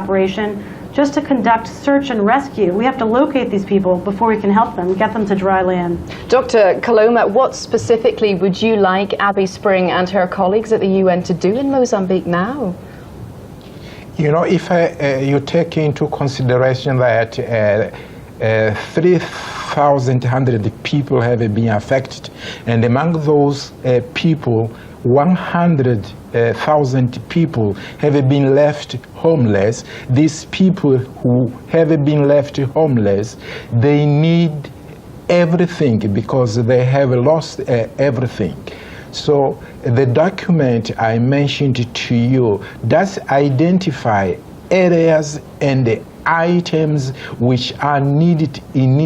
operation just to conduct search and rescue. We have to locate these people before we can help them, get them to dry land. Dr. Coloma, what specifically would you like Abby Spring and her colleagues at the UN to do in Mozambique now? You know, if you take into consideration that 3,100 people have been affected, and among those people, 100,000 people have been left homeless. These people who have been left homeless, they need everything because they have lost everything. So the document I mentioned to you does identify areas and items which are needed in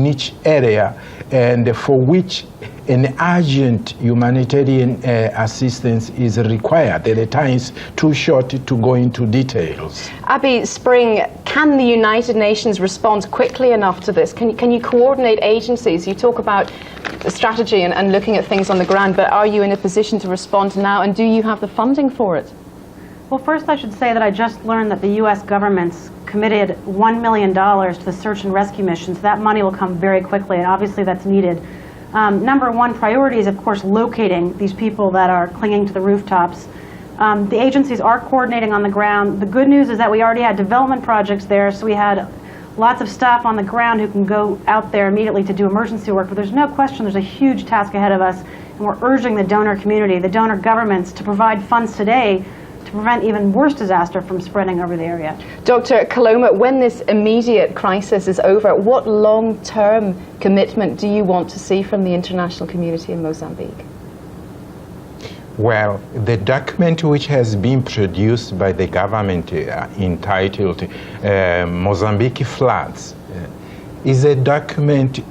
each area and for which an urgent humanitarian assistance is required. The time is too short to go into details. Abby Spring, can the United Nations respond quickly enough to this? Can you coordinate agencies? You talk about the strategy and looking at things on the ground, but are you in a position to respond now, and do you have the funding for it? Well, first I should say that I just learned that the U.S. government's committed $1 million to the search and rescue missions. That money will come very quickly, and obviously that's needed. Number one priority is, of course, locating these people that are clinging to the rooftops. The agencies are coordinating on the ground. The good news is that we already had development projects there, so we had lots of staff on the ground who can go out there immediately to do emergency work. But there's no question there's a huge task ahead of us, and we're urging the donor community, the donor governments, to provide funds today to prevent even worse disaster from spreading over the area. Dr. Coloma, when this immediate crisis is over, what long-term commitment do you want to see from the international community in Mozambique? Well, the document which has been produced by the government entitled Mozambique Floods is a document,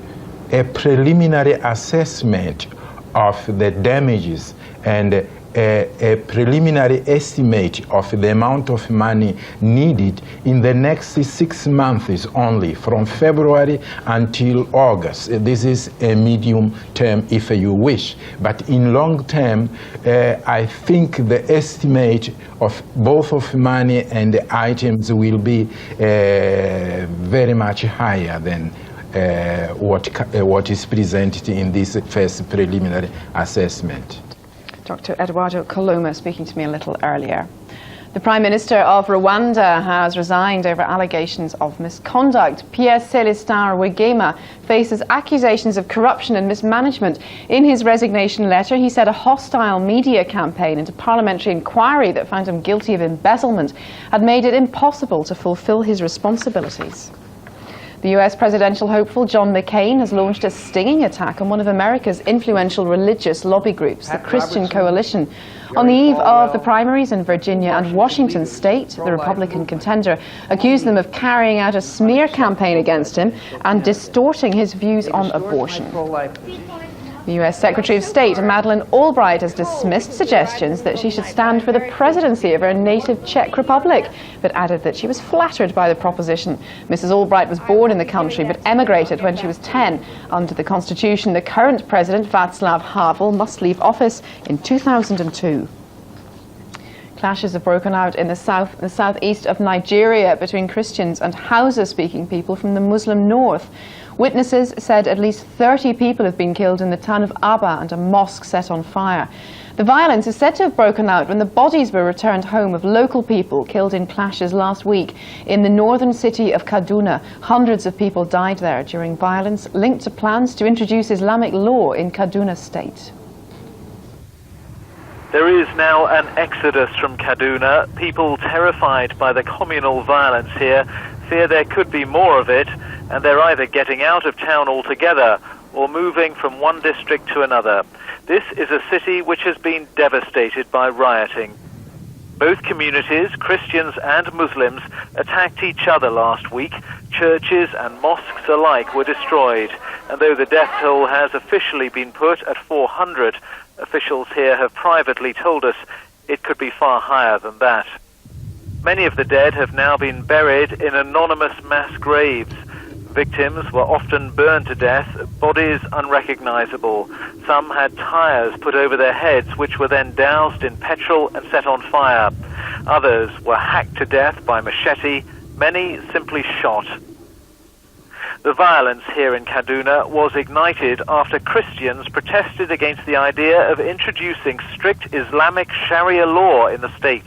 a preliminary assessment of the damages and a preliminary estimate of the amount of money needed in the next 6 months only, from February until August. This is a medium term, if you wish. But in long term, I think the estimate of both of money and the items will be very much higher than what is presented in this first preliminary assessment. Dr. Eduardo Coloma speaking to me a little earlier. The Prime Minister of Rwanda has resigned over allegations of misconduct. Pierre Celestin Rwigema faces accusations of corruption and mismanagement. In his resignation letter, he said a hostile media campaign into parliamentary inquiry that found him guilty of embezzlement had made it impossible to fulfill his responsibilities. The US presidential hopeful John McCain has launched a stinging attack on one of America's influential religious lobby groups, the Christian Coalition. On the eve of the primaries in Virginia and Washington state, the Republican contender accused them of carrying out a smear campaign against him and distorting his views on abortion. The US Secretary of State, Madeleine Albright, has dismissed suggestions that she should stand for the presidency of her native Czech Republic, but added that she was flattered by the proposition. Mrs. Albright was born in the country, but emigrated when she was 10. Under the Constitution, the current president, Václav Havel, must leave office in 2002. Clashes have broken out in the southeast of Nigeria between Christians and Hausa-speaking people from the Muslim north. Witnesses said at least 30 people have been killed in the town of Aba and a mosque set on fire. The violence is said to have broken out when the bodies were returned home of local people killed in clashes last week in the northern city of Kaduna. Hundreds of people died there during violence linked to plans to introduce Islamic law in Kaduna state. There is now an exodus from Kaduna. People terrified by the communal violence here fear there could be more of it, and they're either getting out of town altogether or moving from one district to another. This is a city which has been devastated by rioting. Both communities, Christians and Muslims, attacked each other last week. Churches and mosques alike were destroyed, and though the death toll has officially been put at 400, officials here have privately told us it could be far higher than that. Many of the dead have now been buried in anonymous mass graves. Victims were often burned to death, bodies unrecognizable. Some had tires put over their heads, which were then doused in petrol and set on fire. Others were hacked to death by machete, many simply shot. The violence here in Kaduna was ignited after Christians protested against the idea of introducing strict Islamic Sharia law in the state.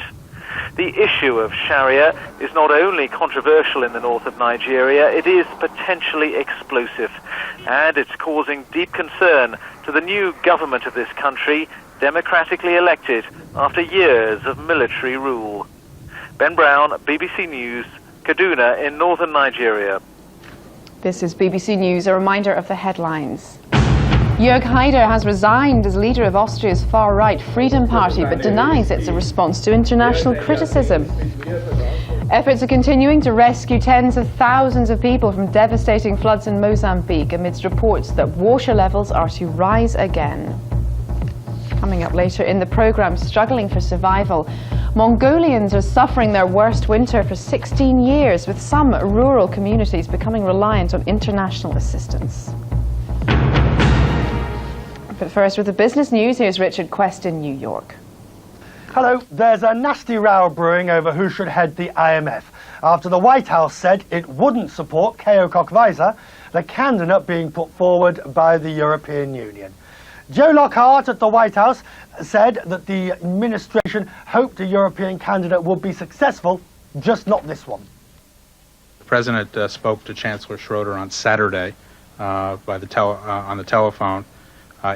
The issue of Sharia is not only controversial in the north of Nigeria, it is potentially explosive, and it's causing deep concern to the new government of this country, democratically elected after years of military rule. Ben Brown, BBC News, Kaduna in northern Nigeria. This is BBC News, a reminder of the headlines. Jörg Haider has resigned as leader of Austria's far-right Freedom Party, but denies it's a response to international criticism. Efforts are continuing to rescue tens of thousands of people from devastating floods in Mozambique amidst reports that water levels are to rise again. Coming up later in the programme, struggling for survival, Mongolians are suffering their worst winter for 16 years, with some rural communities becoming reliant on international assistance. But first, with the business news, here's Richard Quest in New York. Hello. There's a nasty row brewing over who should head the IMF after the White House said it wouldn't support Keo Kokweisa, the candidate being put forward by the European Union. Joe Lockhart at the White House said that the administration hoped a European candidate would be successful, just not this one. The President spoke to Chancellor Schroeder on Saturday on the telephone.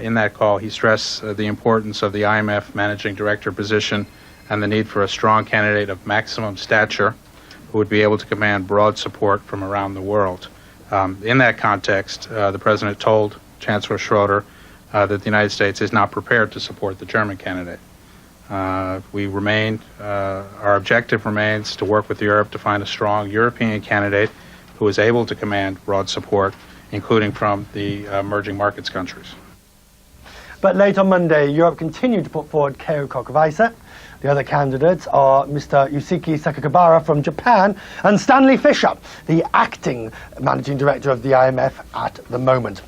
In that call, he stressed the importance of the IMF managing director position and the need for a strong candidate of maximum stature who would be able to command broad support from around the world. In that context, the President told Chancellor Schroeder that the United States is not prepared to support the German candidate. Our objective remains to work with Europe to find a strong European candidate who is able to command broad support, including from the emerging markets countries. But late on Monday, Europe continued to put forward Keo Kokweisa. The other candidates are Mr. Yusuke Sakakibara from Japan and Stanley Fischer, the acting managing director of the IMF at the moment.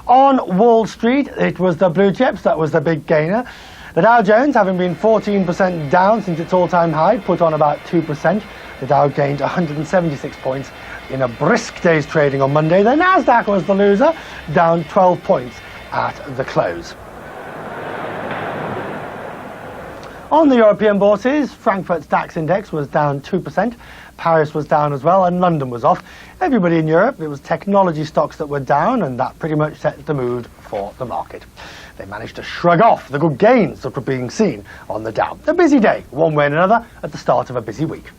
On Wall Street, it was the blue chips that was the big gainer. The Dow Jones, having been 14% down since its all-time high, put on about 2%. The Dow gained 176 points in a brisk day's trading on Monday. The Nasdaq was the loser, down 12 points at the close. On the European bourses, Frankfurt's DAX index was down 2%, Paris was down as well, and London was off. Everybody in Europe, it was technology stocks that were down, and that pretty much set the mood for the market. They managed to shrug off the good gains that were being seen on the Dow. A busy day, one way and another, at the start of a busy week.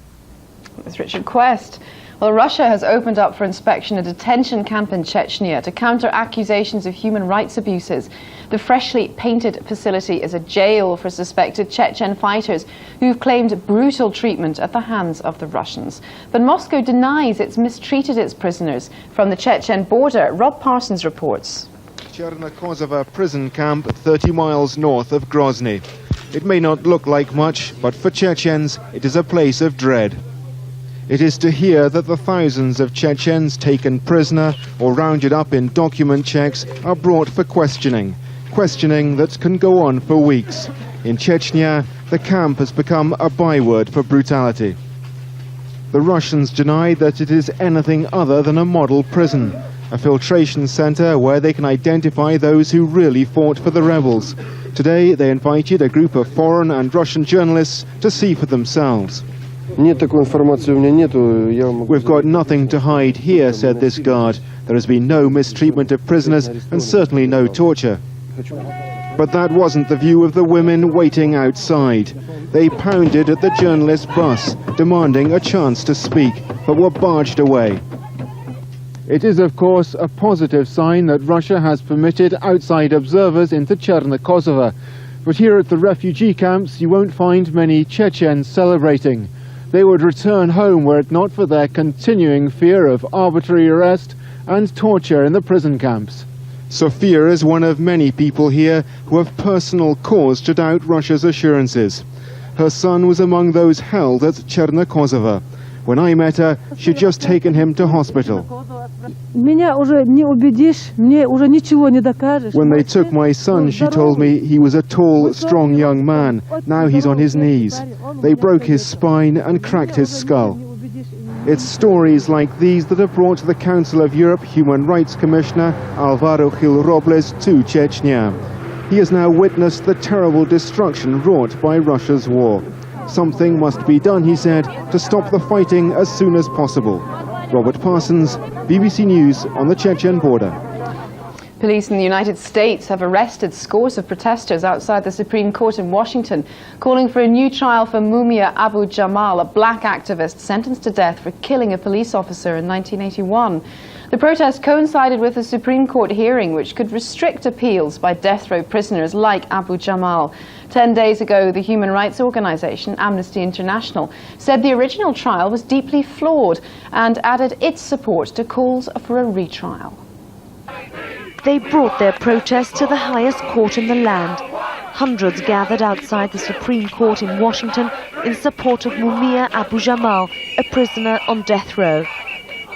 It's Richard Quest. Well, Russia has opened up for inspection a detention camp in Chechnya to counter accusations of human rights abuses. The freshly painted facility is a jail for suspected Chechen fighters who've claimed brutal treatment at the hands of the Russians. But Moscow denies it's mistreated its prisoners. From the Chechen border, Rob Parsons reports. Chernokozova prison camp 30 miles north of Grozny. It may not look like much, but for Chechens, it is a place of dread. It is to here that the thousands of Chechens taken prisoner or rounded up in document checks are brought for questioning that can go on for weeks. In Chechnya, the camp has become a byword for brutality. The Russians deny that it is anything other than a model prison, a filtration center where they can identify those who really fought for the rebels. Today, they invited a group of foreign and Russian journalists to see for themselves. We've got nothing to hide here, said this guard. There has been no mistreatment of prisoners and certainly no torture. But that wasn't the view of the women waiting outside. They pounded at the journalist bus, demanding a chance to speak, but were barged away. It is, of course, a positive sign that Russia has permitted outside observers into Chernokozova. But here at the refugee camps, you won't find many Chechens celebrating. They would return home were it not for their continuing fear of arbitrary arrest and torture in the prison camps. Sofia is one of many people here who have personal cause to doubt Russia's assurances. Her son was among those held at Chernokozova. When I met her, she'd just taken him to hospital. Меня уже не убедишь, мне уже ничего не докажешь. When they took my son, she told me he was a tall, strong young man. Now he's on his knees. They broke his spine and cracked his skull. It's stories like these that have brought the Council of Europe Human Rights Commissioner Alvaro Gil Robles to Chechnya. He has now witnessed the terrible destruction wrought by Russia's war. Something must be done, he said, to stop the fighting as soon as possible. Robert Parsons, BBC News on the Chechen border. Police in the United States have arrested scores of protesters outside the Supreme Court in Washington, calling for a new trial for Mumia Abu Jamal, a black activist sentenced to death for killing a police officer in 1981. The protest coincided with a Supreme Court hearing which could restrict appeals by death row prisoners like Abu Jamal. 10 days ago, the human rights organisation Amnesty International said the original trial was deeply flawed and added its support to calls for a retrial. They brought their protest to the highest court in the land. Hundreds gathered outside the Supreme Court in Washington in support of Mumia Abu Jamal, a prisoner on death row.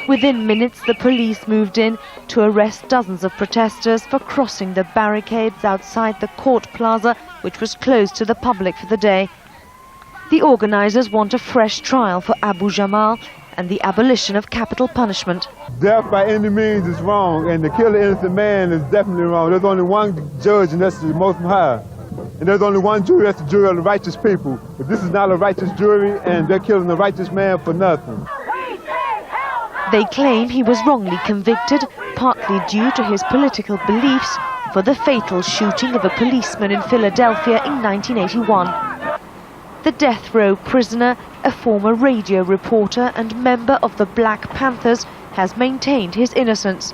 Within minutes, the police moved in to arrest dozens of protesters for crossing the barricades outside the court plaza, which was closed to the public for the day. The organisers want a fresh trial for Abu Jamal and the abolition of capital punishment. Death by any means is wrong, and to kill an innocent man is definitely wrong. There's only one judge, and that's the Most High. And there's only one jury, that's the jury of the righteous people. But this is not a righteous jury, and they're killing a righteous man for nothing. They claim he was wrongly convicted, partly due to his political beliefs, for the fatal shooting of a policeman in Philadelphia in 1981. The death row prisoner, a former radio reporter and member of the Black Panthers, has maintained his innocence.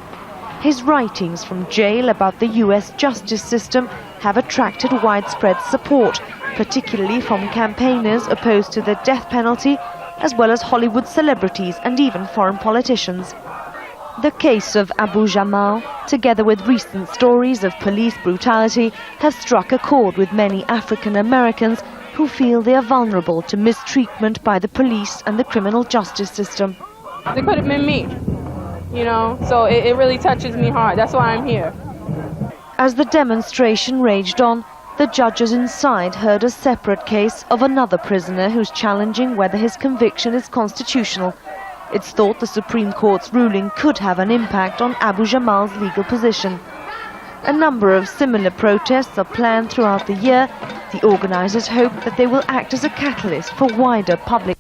His writings from jail about the US justice system have attracted widespread support, particularly from campaigners opposed to the death penalty, as well as Hollywood celebrities and even foreign politicians. The case of Abu Jamal, together with recent stories of police brutality, have struck a chord with many African Americans who feel they are vulnerable to mistreatment by the police and the criminal justice system. It could have been me, you know, so it really touches me hard. That's why I'm here. As the demonstration raged on, the judges inside heard a separate case of another prisoner who's challenging whether his conviction is constitutional. It's thought the Supreme Court's ruling could have an impact on Abu Jamal's legal position. A number of similar protests are planned throughout the year. The organisers hope that they will act as a catalyst for wider public